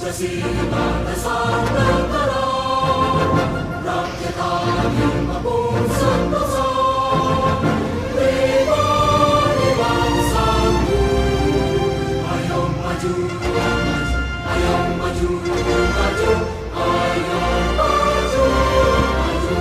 Pancasila dasar negara, rakyat adil mampu sentosa, pribadi bangsaku. Ayo maju, ayo maju, maju, ayo maju, maju.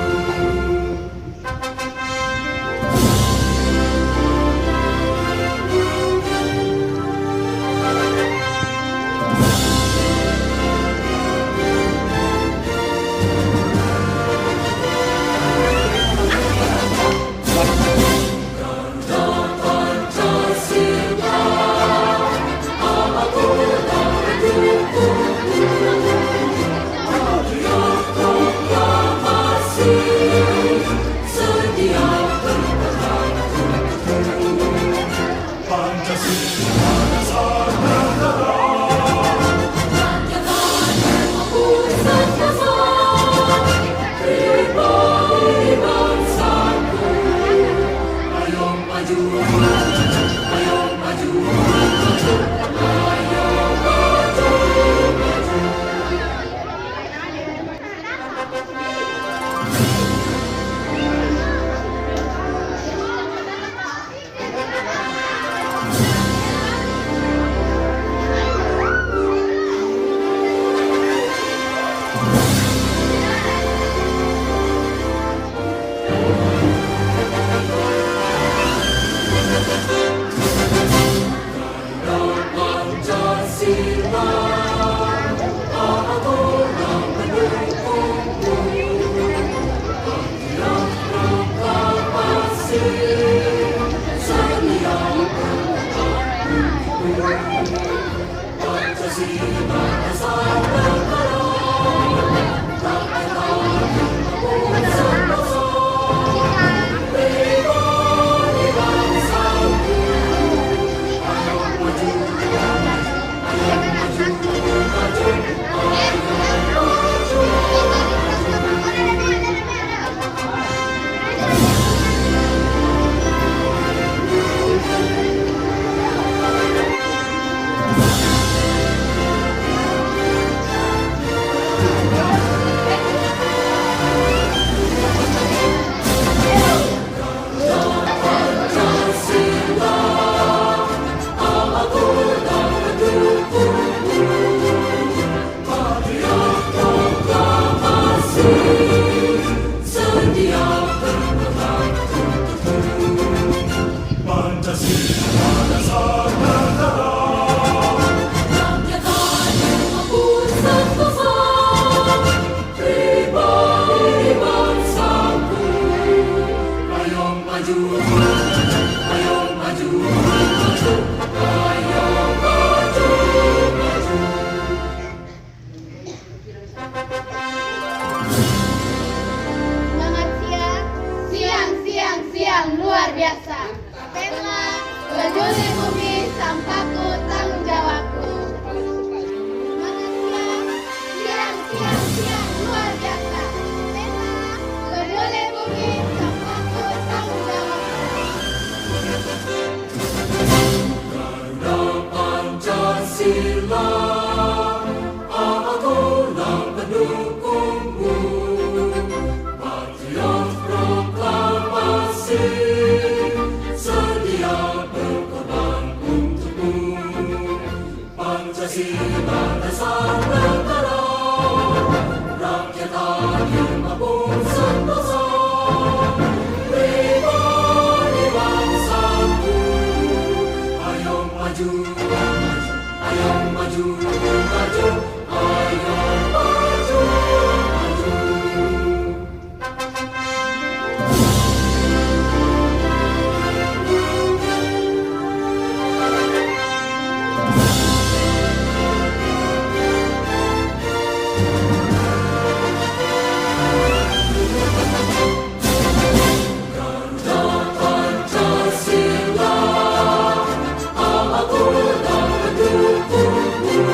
Luar biasa. Tema peduli bumi sampahku tanggung jawabku. Siang luar biasa. Tema peduli bumi sampahku tanggung jawabku. Garuda Pancasila, akulah pendukungmu. Patriot proklamasi, sedia berkorban untukmu. Pancasila dasar negara, rakyat adil mampu sentosa, pribadi bangsaku. Ayo maju, ayo maju, maju, ayo maju, maju. Pancasila, akulah pendukungmu.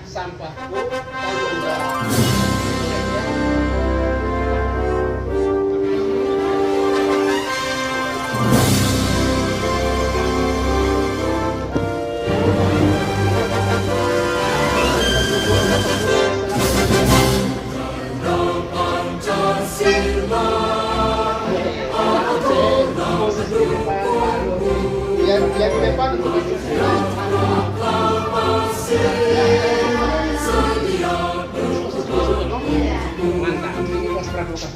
Sampahku kalau udah biar ke depan untuk mantap. Ini pas pramuka.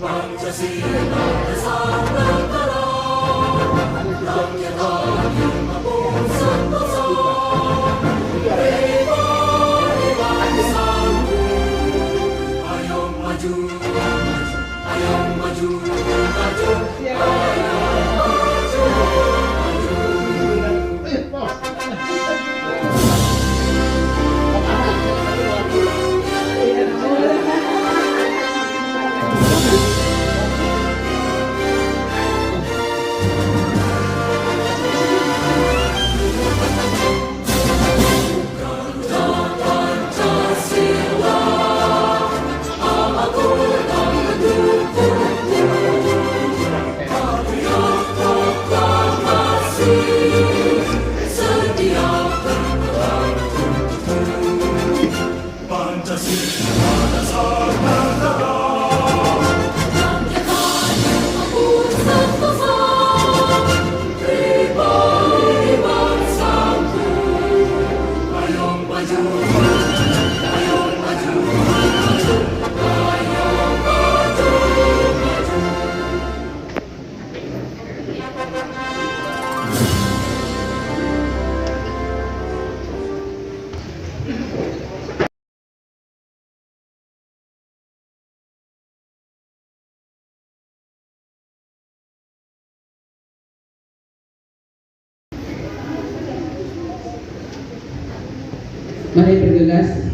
Mari bergegas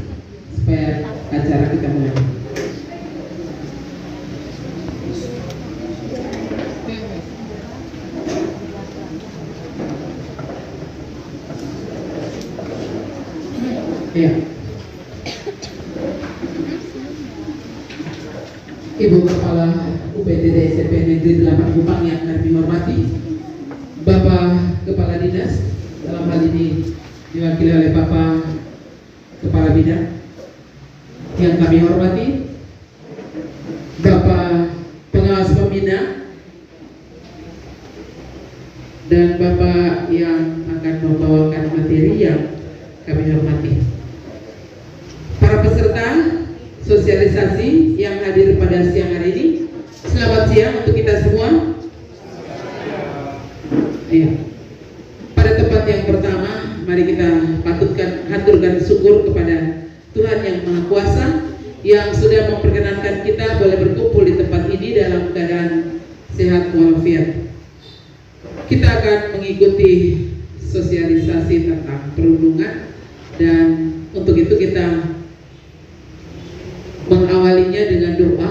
supaya acara kita mulai. Ya. Ibu Kepala UPTD SMP Negeri 8 Kupang yang kami hormati, Bapak Kepala Dinas, dalam hal ini diwakili oleh Bapak Kepala Bidang yang kami hormati, Bapak Pengawas Pembina, dan Bapak yang akan membawakan materi yang kami hormati, para peserta sosialisasi yang hadir pada siang hari ini. Selamat siang untuk kita semua. Iya. Pada tempat yang pertama, mari kita haturkan syukur kepada Tuhan yang Maha Kuasa yang sudah memperkenankan kita boleh berkumpul di tempat ini dalam keadaan sehat walafiat. Kita akan mengikuti sosialisasi tentang perundungan, dan untuk itu kita mengawalinya dengan doa,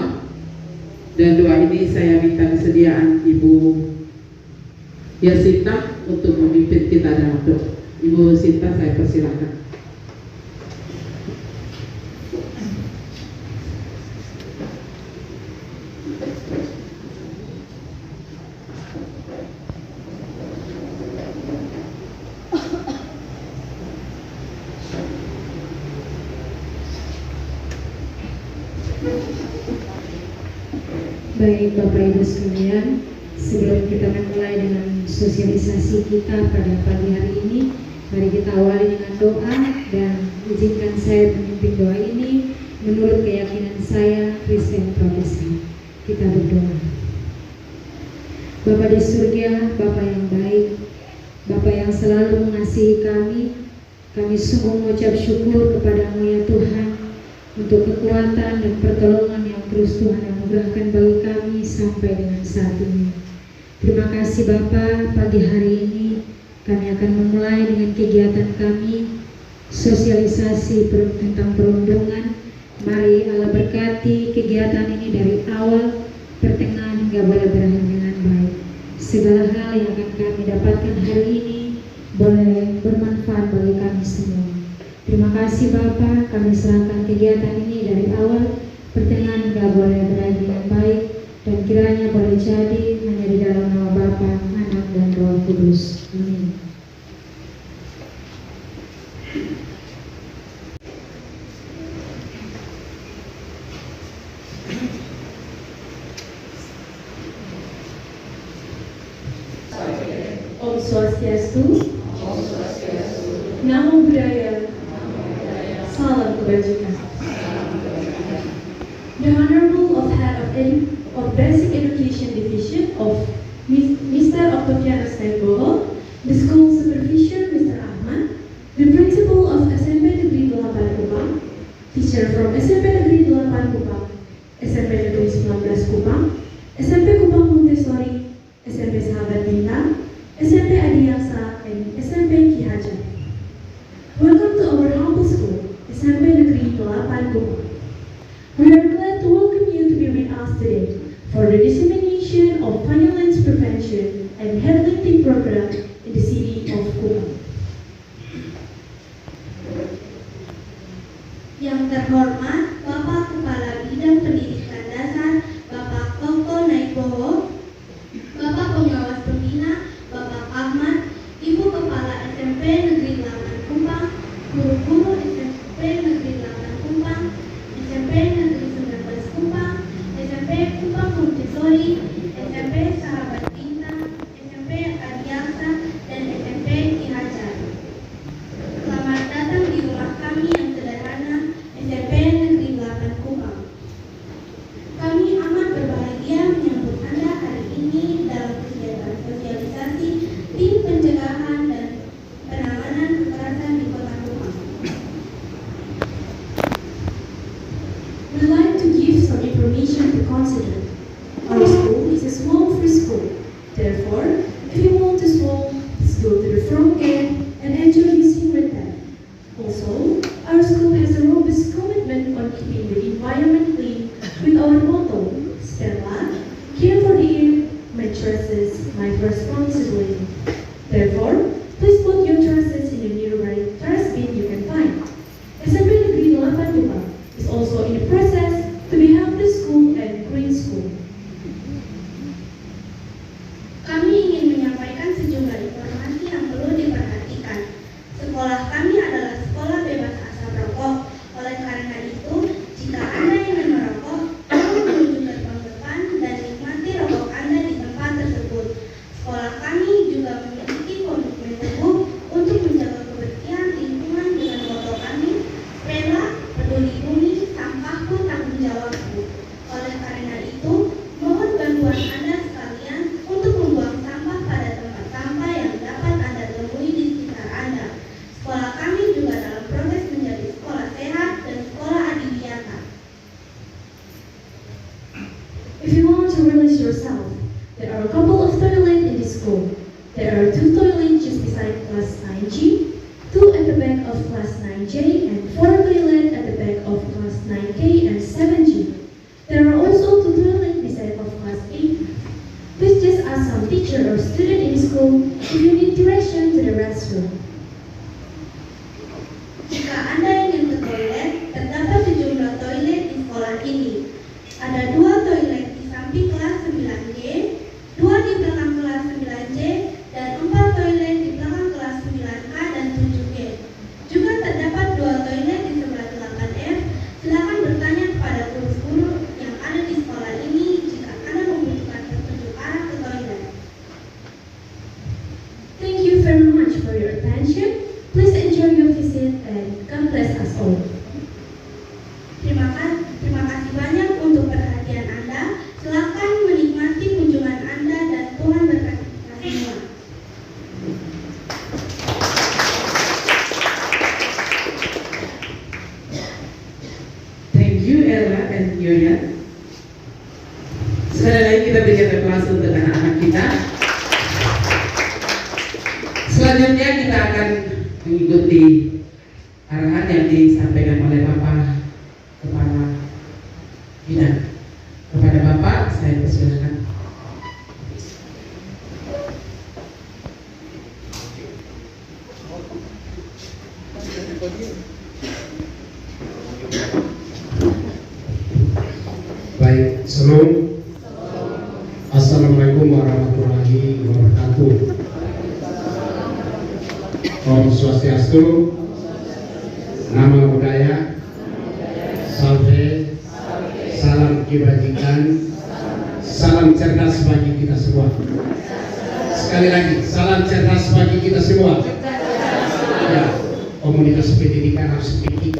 dan doa ini saya minta kesediaan Ibu Yasinta untuk memimpin kita dalam doa. Ibu Sinta, saya persilakan. Baik Bapak Ibu sekalian, sebelum kita memulai dengan sosialisasi kita pada pagi hari ini, mari kita awali dengan doa, dan izinkan saya memimpin doa ini menurut keyakinan saya Kristen Protestan. Kita berdoa. Bapa di surga, Bapa yang baik, Bapa yang selalu mengasihi kami sungguh mengucap syukur kepadamu ya Tuhan, untuk kekuatan dan pertolongan yang terus Tuhan anugerahkan bagi kami sampai dengan saat ini. Terima kasih Bapa, pagi hari ini kami akan memulai dengan kegiatan kami sosialisasi tentang perundungan. Mari Allah berkati kegiatan ini dari awal, pertengahan hingga boleh berakhir dengan baik. segala hal yang akan kami dapatkan hari ini boleh bermanfaat bagi kami semua. Terima kasih Bapa, kami serahkan kegiatan ini dari awal pertengahan hingga boleh berakhir dengan baik, dan kiranya boleh jadi hanya di dalam nama Bapa, Anak dan Roh Kudus. Amin. Om Swastiastu, Namo Buddhaya, Salam Kebajikan. The Honorable Head of Basic Education Division of Mr. Octavian Astenboho, the School Supervisor Mr. Ahmad, the Principal of SMP Negeri 8 Kupang, teacher from SMP Negeri 8 Kupang, SMP Negeri 19 Kupang, SMP Kupang Montessori, SMP Sahabat Bintang, SMP Adiaksa, and SMP Ki Hajar. Welcome to our humble school, SMP Negeri 8 Kupang. We are glad to welcome you to be with us today for the dissemination of violence prevention and headlifting program in the city of Kupang. Yang terhormat Bapak Kepala Bidang Pendidikan Dasar, Bapak Koko Naikboho, Bapak Pengawas Pembina, Bapak Ahmad, Ibu Kepala SMP Negeri 8 Kupang, guru-guru SMP Negeri 8 Kupang, SMP Negeri 19 Kupang, SMP Kupang Montessori, SMP Sahabat Bintang, SMP Adiaksa, dan SMP Ki Hajar. Selamat datang di rumah kami yang sederhana, SMP Negeri 8 Kupang. Kami amat berbahagia menyambut Anda hari ini dalam kegiatan sosialisasi tim pencegahan dan penanganan kekerasan di Kota Kupang. We'd like to give some information to consider. Our school is a small free school. Therefore, if you want to stroll, please go to the front gate and enjoy using with them. Also, our school has a robust commitment on keeping the environment clean with our motto, Stella, care for the ear, my choices, my responsibility. Therefore, please put your choices in the nearby trash bin you can find. SMP Negeri 8 Kupang is also in the process to be healthy school and green school. Kami ingin menyampaikan sejumlah informasi yang perlu diperhatikan. Sekolah kami adalah sekolah bebas asap rokok. Oleh karena itu, jika Anda ingin merokok, tolong menuju gerbang depan dan nikmati rokok Anda di tempat tersebut. Sekolah kami juga memiliki komitmen teguh untuk menjaga kebersihan lingkungan dengan motto kami, rela, peduli bumi, sampahku tanggung jawabku. Oleh karena itu, mohon bantuan Anda sekalian untuk membuang sampah pada tempat sampah yang dapat Anda temui di sekitar Anda. Sekolah kami juga dalam proses menjadi sekolah sehat dan sekolah adiwiyata. If you want to release yourself, there are a couple of toilets in this school. There are 2 toilets just beside class 9G, 2 at the back of class 9J, and 4 toilets at the back of class 9K and 7G. There are also 2 toilets beside of class 8. Please just ask some teacher or student in the school if you need direction to the restroom. Jika Anda ingin ke toilet, terdapat sejumlah toilet di sekolah ini. Ada 2 toilet di samping kelas 9G, 2 di belakang kelas 9J, dan 4 toilet di belakang kelas 9K dan 7G. Juga terdapat 2 toilet di sebelah 8F. Silakan bertanya kepada guru-guru yang ada di sekolah ini jika Anda membutuhkan petunjuk arah ke toilet. Thank you very much for your attention. Please enjoy your visit and God bless us all. Terima kasih banyak untuk perhatian Anda. Silakan menikmati kunjungan Anda dan Tuhan berkati kita semua. Thank you Ella and Yoya. Sekali lagi kita berikan aplaus untuk anak-anak kita. Selanjutnya kita akan mengikuti arahan yang disampaikan oleh Bapak Kepala Bidang. Kepada Bapak saya persilakan. Baik, Salam. Assalamualaikum warahmatullahi wabarakatuh. Om Swastiastu, Nama Budaya, Salve, salam kebajikan, salam cerdas bagi kita semua. Sekali lagi, salam cerdas bagi kita semua. Ya, komunitas pendidikan harus memiliki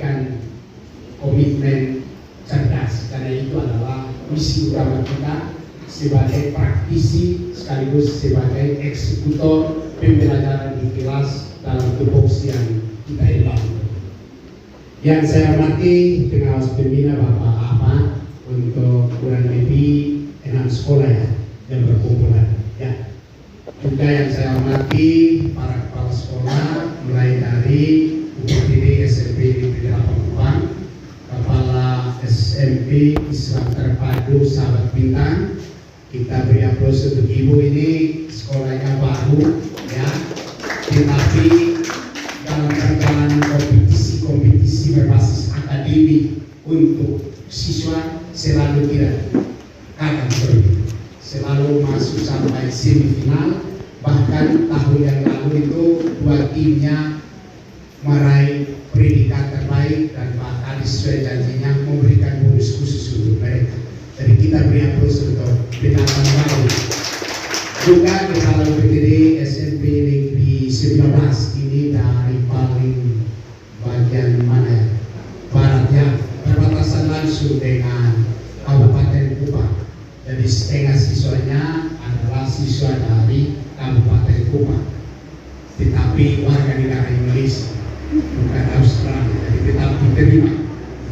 komitmen cerdas, karena itu adalah misi utama kita sebagai praktisi sekaligus sebagai eksekutor pembelajaran di kelas dalam tupoksi yang kita bangun. Yang saya hormati pengawas pembina Bapak Ahmad untuk kurang lebih 6 sekolah ya yang berkumpulan ya. Juga yang saya hormati para kepala sekolah mulai dari UPTD SMP Negeri 8 Kupang, Kepala SMP Islam Terpadu Sahabat Bintang. Kita beri aplaus untuk ibu, ini sekolahnya baru ya, tetapi dalam perjalanan kompetisi berbasis akademik untuk siswa selalu tidak kalah terus, selalu masuk sampai semifinal. Bahkan tahun yang lalu itu 2 timnya meraih predikat terbaik dan bahkan sesuai janjinya memberikan bonus khusus untuk mereka. Jadi kita beri aplaus untuk binatang baru. Juga kepala UPTD SMP Negeri 19 ini dari paling bagian mana ya? Barat ya, perbatasan langsung dengan Kabupaten Kupang. Jadi setengah siswanya adalah siswa dari Kabupaten Kupang, tetapi warga negara Indonesia, bukan Australia. Jadi tetap diterima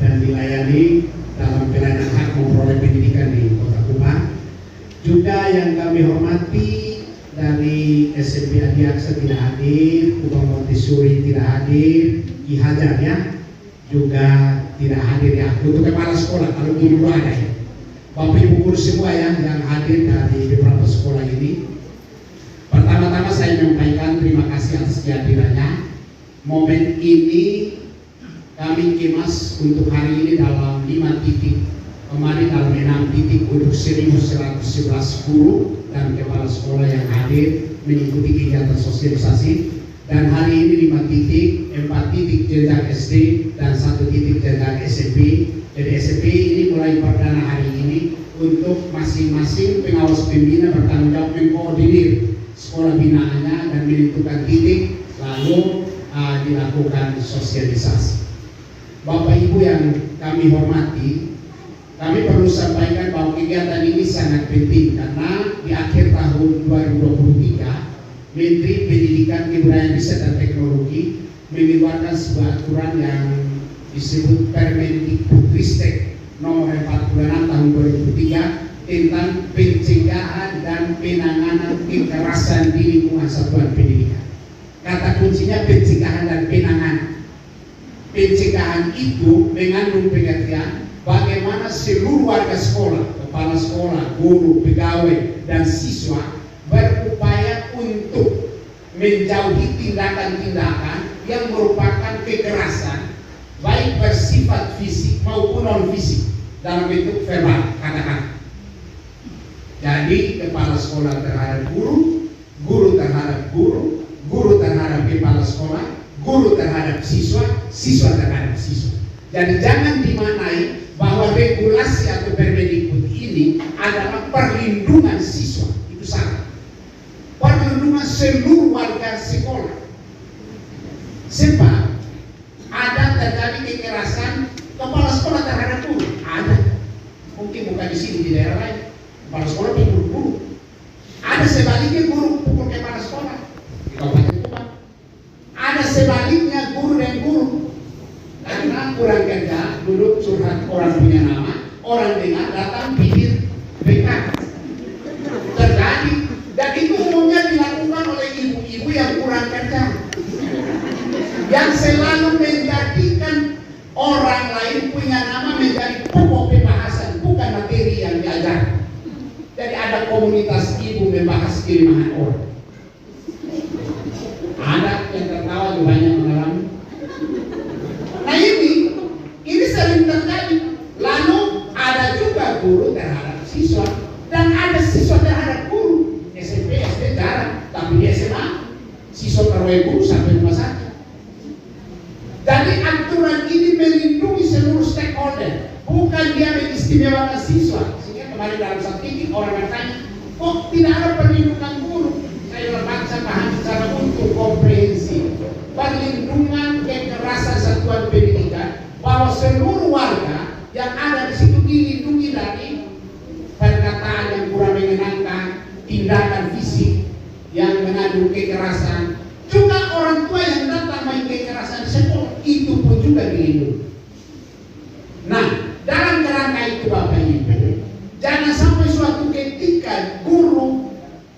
dan dilayani dalam pelayanan hak memperoleh pendidikan di Kota Kupang. Juga yang kami hormati dari SMP Adi Aksa tidak hadir, Kupang Montessori tidak hadir, Ki Hajar ya juga tidak hadir ya. Untuk kepala sekolah kalau guru ada ya, Bapak Ibu guru semua ya yang hadir dari beberapa sekolah ini. Pertama-tama saya menyampaikan terima kasih atas kehadirannya. Momen ini kami kemas untuk hari ini dalam 5 titik, kemarin dalam 6 titik untuk 1111 guru dan kepala sekolah yang hadir mengikuti kegiatan sosialisasi. Dan hari ini 5 titik, 4 titik jenjang SD dan 1 titik jenjang SMP. Jadi SMP ini mulai perdana hari ini untuk masing-masing pengawas pembina bertanggung jawab mengkoordinir sekolah binaannya dan menentukan titik lalu dilakukan sosialisasi. Bapak Ibu yang kami hormati, kami perlu sampaikan bahwa kegiatan ini sangat penting karena di akhir tahun 2023 Menteri Pendidikan, Kebudayaan, Riset dan Teknologi mengeluarkan sebuah aturan yang disebut Permendikbudristek nomor 46 tahun 2003 tentang pencegahan dan penanganan kekerasan di lingkungan satuan pendidikan. Kata kuncinya pencegahan dan penanganan. Pencegahan itu mengandung pengertian bagaimana seluruh warga sekolah, kepala sekolah, guru, pegawai, dan siswa berupaya untuk menjauhi tindakan-tindakan yang merupakan kekerasan baik bersifat fisik maupun non fisik dalam bentuk verbal, kata-kata. Jadi kepala sekolah terhadap guru, guru terhadap guru, guru terhadap kepala sekolah, guru terhadap siswa, siswa terhadap siswa. Jadi jangan dimaknai bahwa regulasi atau Permendikbud ini adalah perlindungan siswa, itu salah. Perlindungan seluruh warga sekolah. Sebab ada terjadi kekerasan kepala sekolah terhadap guru, ada. Mungkin bukan di sini, di daerah lain. Kepala sekolah pukul guru. Ada sebaliknya guru pukul kepala sekolah di Kabupaten Kupang. Ada sebaliknya guru dan guru. Karena kurang kerja, duduk curhat orang punya nama, orang dengar datang pikir bekat. Terjadi dan itu umumnya dilakukan oleh ibu-ibu yang kurang kerja, yang selalu menjadikan orang lain punya nama menjadi pokok pembahasan, bukan materi yang diajar. Jadi ada komunitas ibu membahas kelemahan orang. Ada yang tertawa juga banyak mengalami. melindungi seluruh stakeholder, bukan dia mengistimewakan siswa. Sehingga kemarin dalam satu titik orang bertanya, kok tidak ada perlindungan guru? Saya baca paham secara utuh komprehensif. Perlindungan kekerasan satuan pendidikan, bahwa seluruh warga yang ada di situ dilindungi dari perkataan yang kurang menyenangkan, tindakan fisik yang mengandung kekerasan. Juga orang tua yang datang main kekerasan di sekolah itu pun juga dilindungi. Nah, dalam kerangka itu Bapak Ibu, jangan sampai suatu ketika guru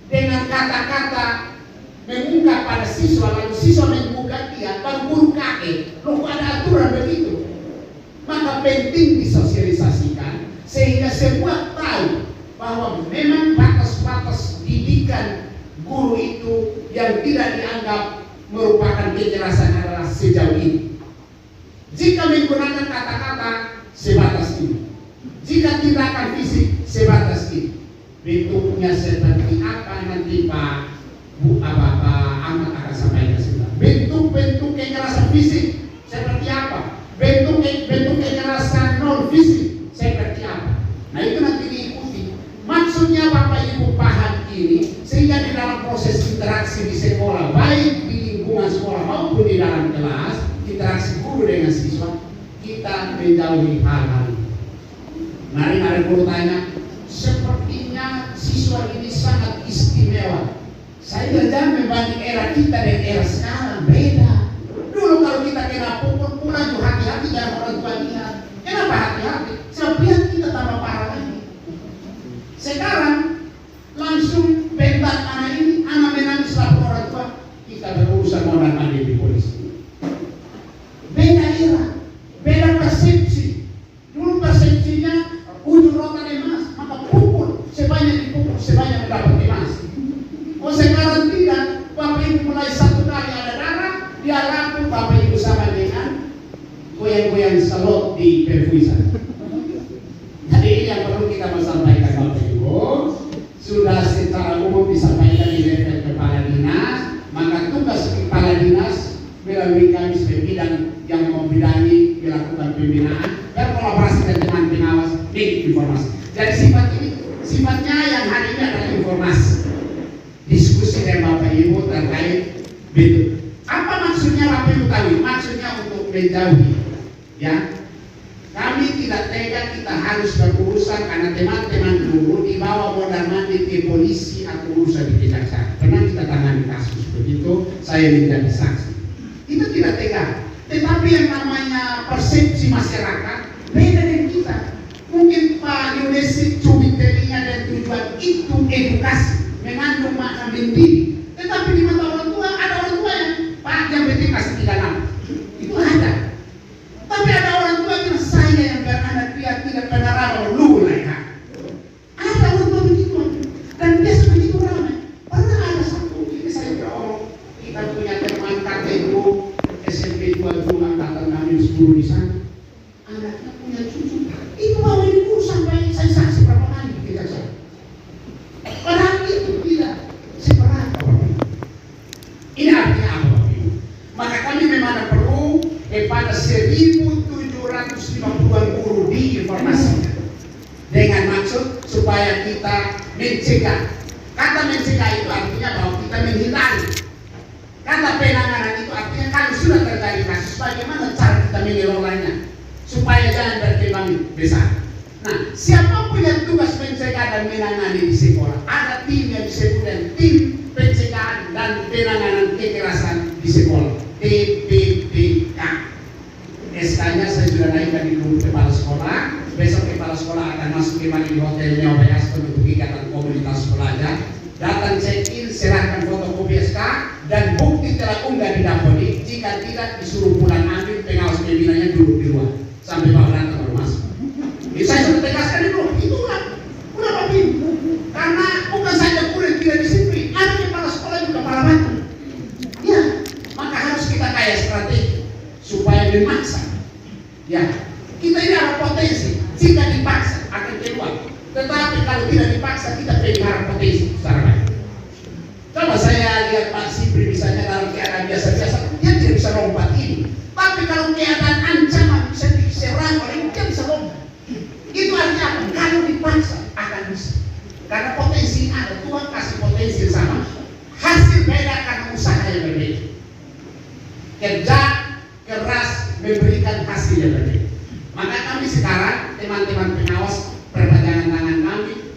dengan kata-kata mengungkap pada siswa, lalu siswa mengungkap dia, baru guru kaget, loh kok ada aturan begitu. Maka penting disosialisasikan sehingga semua tahu bahwa memang batas-batas didikan guru itu yang tidak dianggap merupakan kekerasan adalah sejauh ini. Jika menggunakan kata-kata sebatas ini, jika tindakan fisik sebatas ini, bentuknya seperti apa nanti Pak Ahmad akan sampaikan sebentar. Bentuk-bentuk kekerasan fisik seperti apa? Bentuk kekerasan non fisik seperti apa? Nah itu nanti diikuti. Maksudnya Bapak Ibu paham ini sehingga di dalam proses interaksi di sekolah, baik di lingkungan sekolah maupun di dalam kelas, interaksi guru dengan siswa, kita menjauhi hal-hal ini. Mari ada guru tanya, sepertinya siswa ini sangat istimewa. Saya belajar membanding era kita dan era sekarang beda. Dulu kalau kita kena pukul pulang tuh hati-hati jangan orang tua lihat. Kenapa hati-hati? Sebab lihat kita tambah parah lagi. Sekarang langsung bentak anak ini, anak menangis lapor orang tua, kita berurusan mondar mandir di polisi. Beda era, beda persepsi. Dulu persepsinya ujung rotan emas, maka pukul sebanyak dipukul sebanyak mendapat emas. Oh sekarang tidak, Bapak Ibu mulai satu kali ada darah, dia laku Bapak Ibu sama dengan goyang-goyang salot di perfuisan. Jadi ini yang perlu kita mau sampaikan Bapak Ibu. Sudah secara umum disampaikan di level kepala dinas, maka tugas kepala dinas melalui kami sebagai bidang yang membidangi melakukan pembinaan, berkolaborasi dengan teman pengawas di informasi. Jadi sifat ini, sifatnya yang hari ini adalah informasi. Diskusi dengan Bapak Ibu terkait bentuk. Apa maksudnya Bapak Ibu tahu? Maksudnya untuk menjauhi, ya. Kami tidak tega kita harus berurusan karena teman-teman guru dibawa mondar mandir ke polisi atau urusan di kejaksaan. Pernah kita tangani kasus begitu, saya menjadi saksi. Itu tidak tega. Tetapi yang namanya persepsi masyarakat beda dengan kita. Mungkin Pak Yunesi cubit telinga dan tujuan itu edukasi, mengandung makna mendidik. Tetapi di mata orang tua ada orang tua yang Pak yang penting kasih 36. Itu ada. Tapi ada orang tua yang saya yang beranak dia tidak pernah ramah lu lah. Ada orang tua begitu dan biasa begitu ramai. Pernah ada satu ini saya beromong, kita punya teman kakek itu SMP 22 angkatan kami 10 di sana. Anaknya punya cucu. Itu bawa ibu sampai saya saksi berapa kali di kejaksaan. Padahal itu tidak seberapa. Ini artinya apa Bapak Ibu? Maka kami memang perlu kepada 1.750-an guru diinformasikan dengan maksud supaya kita mencegah. Kata mencegah itu artinya bahwa kita menghindari. Kata penanganan itu artinya kalau sudah terjadi kasus, bagaimana cara kita mengelolanya supaya jangan berkembang besar. Nah, siapapun yang tugas mencegah dan menangani di sekolah, ada tim yang disebut dengan tim pencegahan dan penanganan kekerasan di sekolah, TPPK. SK-nya saya sudah naikkan di dulu kepala sekolah. Besok kepala sekolah akan masuk kembali di hotelnya Bayas untuk kegiatan komunitas pelajar. Datang check-in, serahkan fotokopi SK dan bukti telah unggah di Dapodi. Jika tidak disuruh pulang ambil, pengawas pembinanya duduk di luar sampai Pak Berantem baru masuk. Saya sudah tegaskan itu, itulah Bapak Ibu. Karena bukan saja kulit tidak disiplin, ada kepala sekolah juga kepala batu. Ya, maka harus kita kaya strategi supaya dimaksa. Ya, kita ini ada potensi. Jika dipaksa akan keluar. Tetapi kalau tidak dipaksa kita pelihara potensi secara baik. Coba saya lihat Pak Sipri misalnya dalam keadaan biasa-biasa, dia tidak bisa lompat ini. Tapi kalau keadaan ancaman bisa memberikan hasil yang berbeda. Maka kami sekarang teman-teman pengawas perpanjangan tangan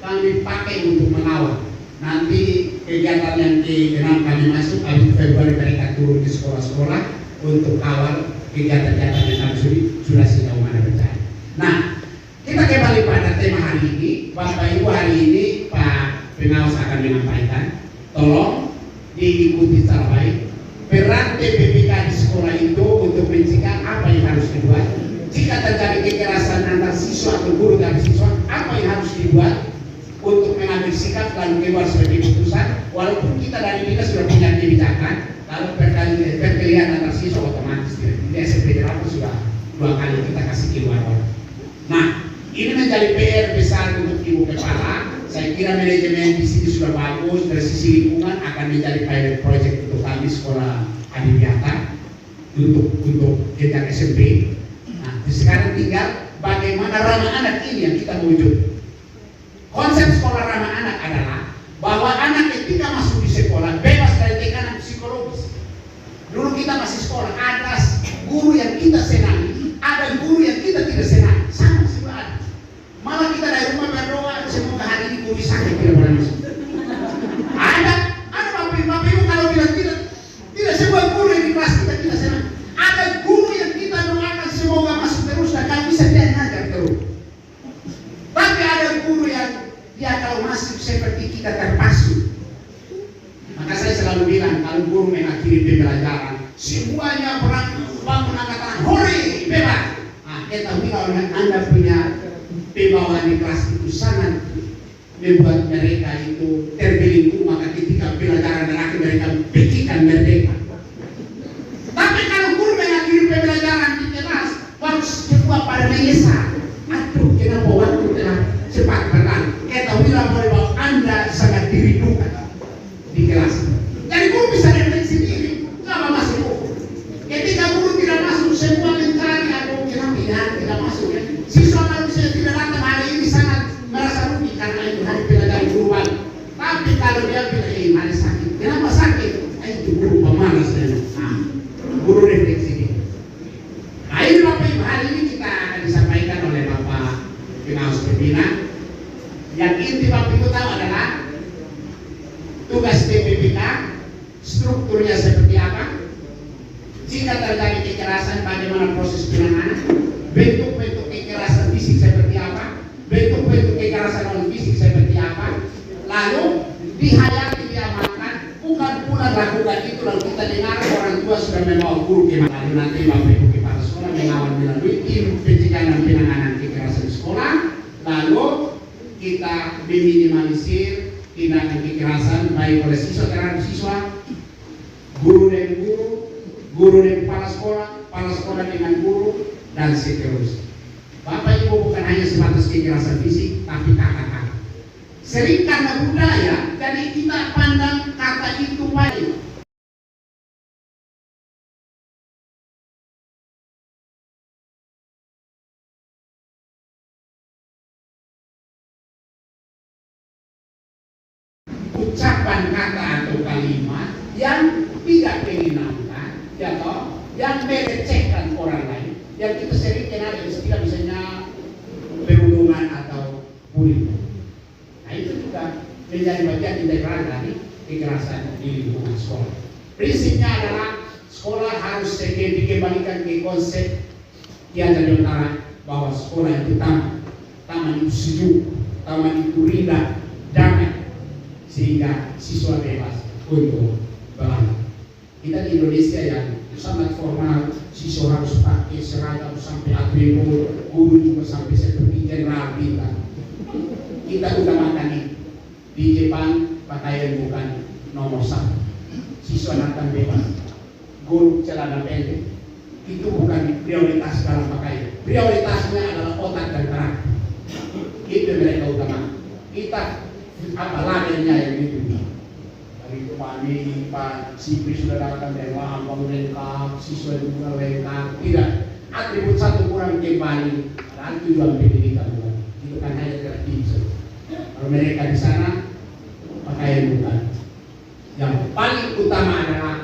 kami pakai untuk mengawal. Nanti kegiatan yang ke-6 kami masuk, habis Februari mereka turun di sekolah-sekolah untuk kawal kegiatan-kegiatan yang kami sudah sejauh mana berjalan. Nah, kita kembali pada tema hari ini. Bapak Ibu, hari ini Pak Pengawas akan menyampaikan, tolong diikuti secara baik peran TPPK di sekolah itu untuk mencegah apa yang harus dibuat. Jika terjadi kekerasan antar siswa atau guru dan siswa, apa yang harus dibuat untuk mengambil sikap lalu keluar sebagai keputusan. Walaupun kita dari dinas sudah punya kebijakan, kalau perkelian antar siswa otomatis di SMP Derapu sudah 2 kali kita kasih keluar. Nah, ini menjadi PR besar untuk Ibu Kepala. Saya kira manajemen di sini sudah bagus, dari sisi lingkungan akan menjadi pilot project untuk kami sekolah Adiwiata untuk jenjang SMP. Nah, sekarang tinggal bagaimana ramah anak ini yang kita wujud. Konsep sekolah ramah anak adalah bahwa anak ketika masuk di sekolah bebas dari tekanan psikologis. Dulu kita masih sekolah, ada guru yang kita senangi, ada guru yang kita tidak senangi, sama semua ada. Malah kita dari rumah berdoa semoga hari ini guru sakit tidak pernah masuk. Ada bapak ibu kalau bilang tidak semua guru yang di kelas kita tidak senang. Ada guru yang kita doakan semoga masuk terus dan kalau bisa dia ngajar terus. Tapi ada guru yang dia kalau masuk seperti kita terpasu. Maka saya selalu bilang kalau guru mengakhiri pembelajaran semuanya bangun angkat tangan, hore, bebas. Nah, ketahui kalau Anda punya pembawaan di kelas itu sangat membuat mereka itu terbelenggu, maka ketika pelajaran terakhir mereka pikirkan merdeka. Tapi kalau guru mengakhiri pembelajaran di kelas, waktu semua pada menyesal. Aduh, kenapa waktu telah cepat berlalu? Ketahuilah bahwa Anda sangat dirindukan di kelas. Jadi guru bisa refleksi diri, kenapa masuk buku? Ketika guru tidak masuk, semua mencari atau kenapa tidak masuk ya? Siswa kalau saya tidak datang hari ini sangat merasa rugi karena itu hari pelajaran guru baru. Tapi kalau dia bilang, hari sakit, kenapa sakit? Itu guru pemalas ya. Nah, guru refleksi diri. Nah ini Bapak Ibu, hari ini kita akan disampaikan oleh Bapak Pengawas Pembina. Yang inti Bapak Ibu tahu adalah tugas TPPK, strukturnya seperti apa, jika terjadi kekerasan bagaimana proses penanganan, bentuk-bentuk kekerasan fisik seperti apa, bentuk-bentuk kekerasan non fisik seperti apa, lalu dihayati, diamalkan, bukan pula lakukan itu lalu kita dengar orang tua sudah membawa guru kemana. Lalu nanti Bapak Ibu kepala sekolah mengawal melalui tim pencegahan dan penanganan kekerasan di sekolah, lalu kita meminimalisir tindakan kekerasan baik oleh siswa terhadap siswa, guru dengan guru, guru dengan kepala sekolah dengan guru, dan seterusnya. Bapak Ibu bukan hanya sebatas kekerasan fisik, tapi kata-kata. Sering karena budaya, jadi kita pandang kata itu baik. Ucapan kata atau kalimat yang tidak menyenangkan, ya toh, yang melecehkan orang lain, yang kita sering kenal yang tidak misalnya perundungan atau bullying. Nah itu juga menjadi bagian integral dari kekerasan di lingkungan sekolah. Prinsipnya adalah sekolah harus dikembalikan ke konsep yang dari utara bahwa sekolah itu taman itu sejuk, taman itu indah, damai, sehingga siswa bebas untuk belajar. Kita di Indonesia yang sangat formal, siswa harus pakai seragam sampai atribut, guru juga sampai seperti jenderal bintang. Kita utamakan ini. Di Jepang pakaian bukan nomor 1. Siswa datang bebas, guru celana pendek. Itu bukan prioritas dalam pakaian. Prioritasnya adalah otak dan karakter. Itu mereka utamakan. Kita apa labelnya yang itu? Hari Pak Sipri sudah datang dari Lampang lengkap, siswa juga lengkap. Tidak, atribut satu kurang kembali. Dan tujuan pendidikan bukan. Itu kan hanya kreatif. Kalau mereka di sana pakaian bukan. Yang paling utama adalah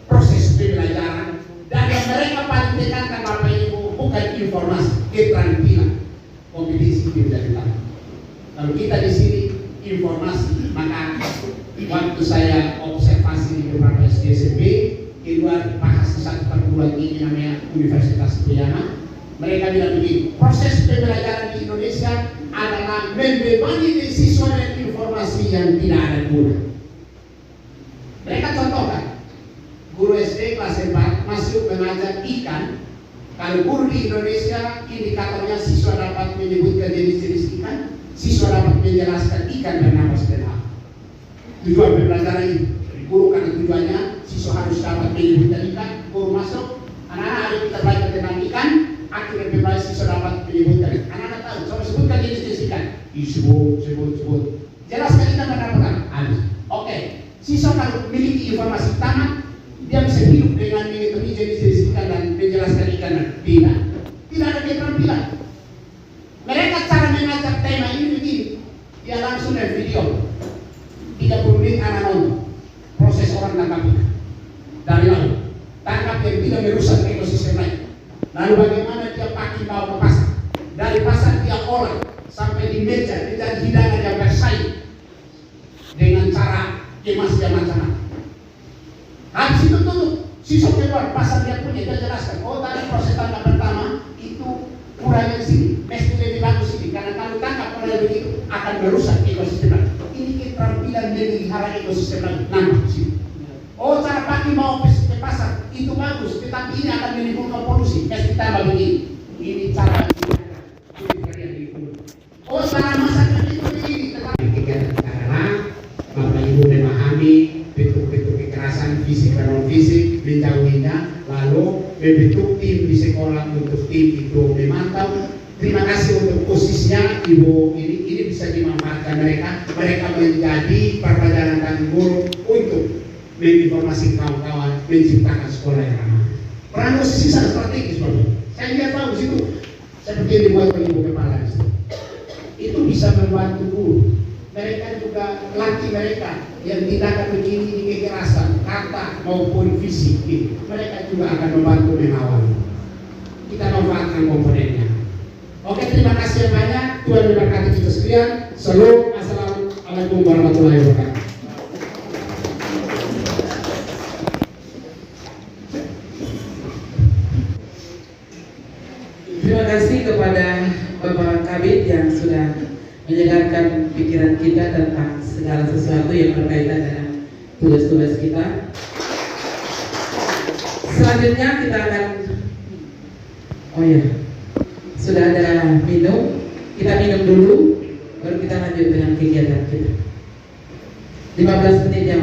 proses pembelajaran dan yang mereka paling tekankan Bapak Ibu bukan informasi, keterampilan, kompetisi itu menjadi utama. Kalau kita di sini informasi, maka waktu saya observasi di beberapa SD SMP di luar bahasa satu perguruan tinggi namanya Universitas Puyana, mereka bilang begini, proses pembelajaran di Indonesia adalah membebani siswa dengan informasi yang tidak ada guna. Mereka contohkan, guru SD kelas 4 masuk mengajar ikan. Kalau guru di Indonesia indikatornya siswa dapat menyebutkan jenis-jenis ikan, siswa dapat menjelaskan ikan dan nafas dan apa. Tujuan pembelajaran itu, guru karena tujuannya siswa harus dapat menyebutkan ikan, guru masuk, anak-anak ada kita belajar tentang ikan, akhirnya pembelajaran siswa dapat menyebutkan. Anak-anak tahu, coba sebutkan jenis-jenis ikan, sebut. Jelaskan ikan dan apa habis. Oke, siswa kalau memiliki informasi tamat, dia bisa hidup dengan mengetahui jenis-jenis ikan dan menjelaskan ikan dan tidak ada keterampilan. Mereka cara mengajar tema ini begini, dia langsung dari video 30 menit anak nonton proses orang tangkap ikan dari laut, tangkap yang tidak merusak ekosistem lain, lalu bagaimana dia pakai bawa ke pasar, dari pasar dia olah sampai di meja menjadi hidangan yang bersaing dengan cara kemas yang macam-macam. Habis itu tutup, siswa keluar pasar dia punya, dia jelaskan, oh tadi proses tangkap pertama itu kurangnya di sini, mesti lebih bagus ini, karena kalau tangkap kurang begitu akan merusak ekosistem lain. Ini keterampilan memelihara ekosistem lain, nampak di sini. Oh cara pakai mau ke pasar itu bagus, tetapi ini akan menimbulkan polusi, mesti tambah begini. Ini cara oh cara masaknya itu begini, tetapi karena Bapak Ibu memahami bentuk-bentuk kekerasan fisik dan non fisik, menjauhinya, lalu membentuk tim di sekolah untuk tim itu memantau. Terima kasih untuk khususnya Ibu, ini bisa dimanfaatkan mereka menjadi perpajaan dan guru untuk menginformasi kawan-kawan menciptakan sekolah yang ramah. Peran posisi sangat strategis, Bapak. Saya lihat tahu situ seperti yang dibuat oleh Ibu Kepala itu bisa membantu guru. Mereka juga latih mereka yang tindakan begini di kekerasan kata maupun fisik itu. Mereka juga akan membantu mengawal. Kita manfaatkan komponennya. Oke, terima kasih yang banyak. Tuhan memberkati kita sekalian. Salam, assalamualaikum warahmatullahi wabarakatuh. Terima kasih kepada Bapak Kabid yang sudah menyegarkan pikiran kita tentang segala sesuatu yang berkaitan dengan tugas-tugas kita. Selanjutnya kita akan sudah ada minum, kita minum dulu baru kita lanjut dengan kegiatan kita. 15 menit jam.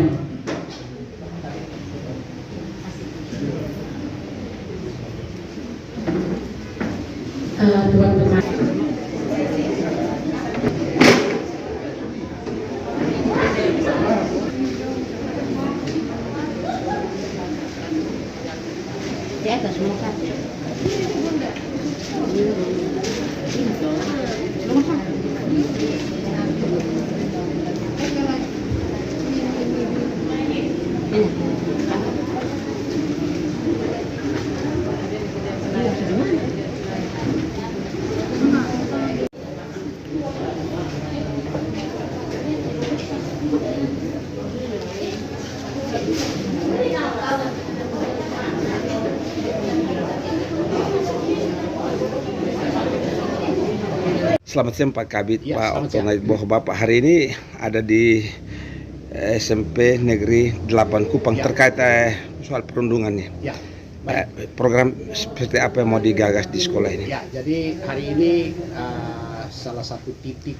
Teman-teman, di atas muka. Selamat siang Pak Kabid, Ya, Pak selamat siang. Oktober Bapak. Hari ini ada di SMP Negeri 8 Kupang Ya. terkait soal perundungannya. Ya, baik. Program seperti apa yang mau digagas di sekolah ini? Ya, jadi hari ini salah satu titik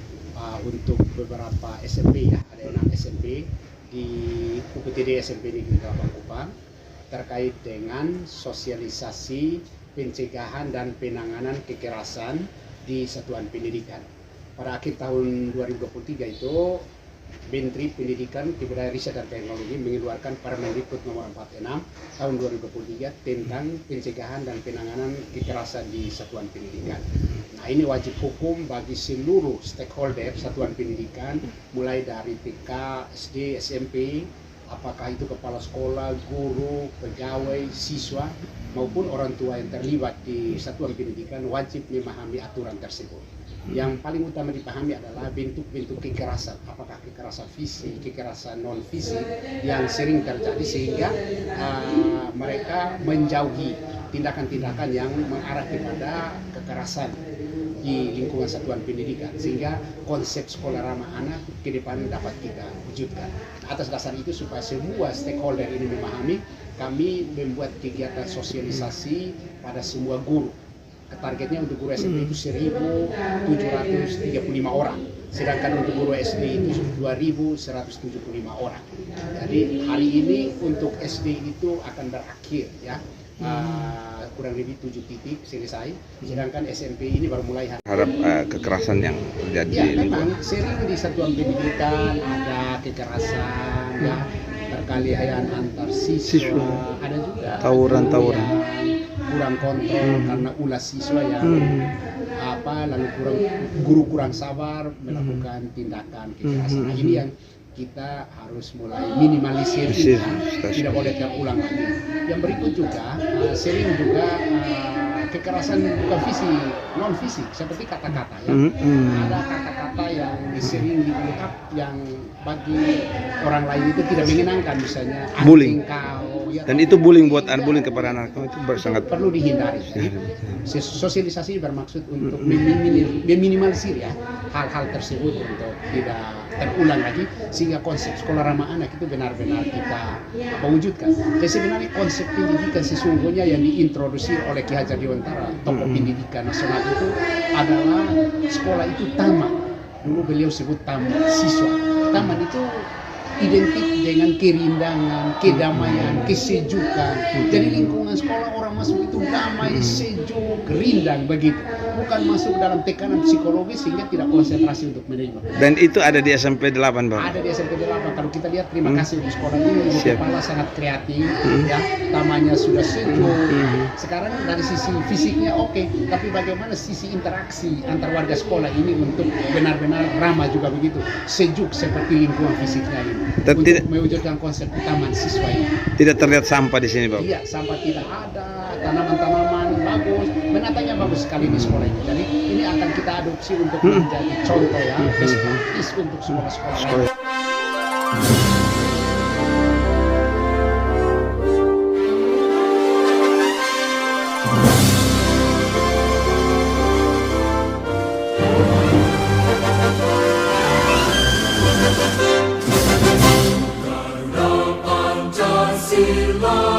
untuk beberapa SMP ya, ada 6 SMP di UPTD SMP Negeri 8 Kupang terkait dengan sosialisasi pencegahan dan penanganan kekerasan di satuan pendidikan. Pada akhir tahun 2023 itu Menteri Pendidikan, Kebudayaan, Riset dan Teknologi mengeluarkan Permendikbud nomor 46 tahun 2023 tentang pencegahan dan penanganan kekerasan di satuan pendidikan. Nah, ini wajib hukum bagi seluruh stakeholder satuan pendidikan, mulai dari TK, SD, SMP, apakah itu kepala sekolah, guru, pegawai, siswa, maupun orang tua yang terlibat di satuan pendidikan wajib memahami aturan tersebut. Yang paling utama dipahami adalah bentuk-bentuk kekerasan, apakah kekerasan fisik, kekerasan non fisik yang sering terjadi, sehingga mereka menjauhi tindakan-tindakan yang mengarah kepada kekerasan di lingkungan satuan pendidikan, sehingga konsep sekolah ramah anak ke depan dapat kita wujudkan. Atas dasar itu, supaya semua stakeholder ini memahami, kami membuat kegiatan sosialisasi pada semua guru. Targetnya untuk guru SMP itu 1.735 orang, sedangkan untuk guru SD itu 2.175 orang. Jadi hari ini untuk SD itu akan berakhir ya, kurang lebih 7 titik selesai, sedangkan SMP ini baru mulai. Harap kekerasan yang terjadi. Ya, memang sering di satuan pendidikan ada kekerasan ya, perkelahian antar siswa, ada juga tawuran, kurang kontrol karena ulah siswa yang lalu guru kurang sabar melakukan tindakan kekerasan. Nah, ini yang kita harus mulai minimalisir, tidak boleh terulang lagi. Yang berikut juga sering juga kekerasan bukan fisik, non fisik, seperti kata-kata ya. Ada kata-kata yang sering diungkap yang bagi orang lain itu tidak menyenangkan, misalnya bullying. Kau, ya, Dan itu bullying buat bullying kepada anak itu sangat perlu dihindari. Sosialisasi bermaksud untuk meminimalisir ya hal-hal tersebut untuk tidak terulang lagi, sehingga konsep sekolah ramah anak itu benar-benar kita mewujudkan. Jadi sebenarnya konsep pendidikan sesungguhnya yang diintroduksi oleh Ki Hajar Dewantara, tokoh pendidikan nasional, itu adalah sekolah itu taman. Dulu beliau sebut taman siswa. Taman itu identik dengan kerindangan, kedamaian, kesejukan. Jadi lingkungan sekolah orang masuk itu damai, sejuk, rindang begitu. Bukan masuk dalam tekanan psikologis sehingga tidak konsentrasi untuk menerima. Dan itu ada di SMP 8, Bang. Ada di SMP 8. Kalau kita lihat, terima kasih untuk sekolah ini, Ibu Kepala sangat kreatif, ya. Tamannya sudah sejuk. Sekarang dari sisi fisiknya oke, tapi bagaimana sisi interaksi antar warga sekolah ini untuk benar-benar ramah juga begitu, sejuk seperti lingkungan fisiknya ini. Untuk mewujudkan konsep taman siswa ini. Tidak terlihat sampah di sini, Bang. Iya, sampah tidak ada, tanaman-tanaman bagus, menatanya bagus sekali di sekolah ini. Jadi ini akan kita adopsi untuk menjadi contoh ya, best practice untuk semua sekolah lain. Pancasila.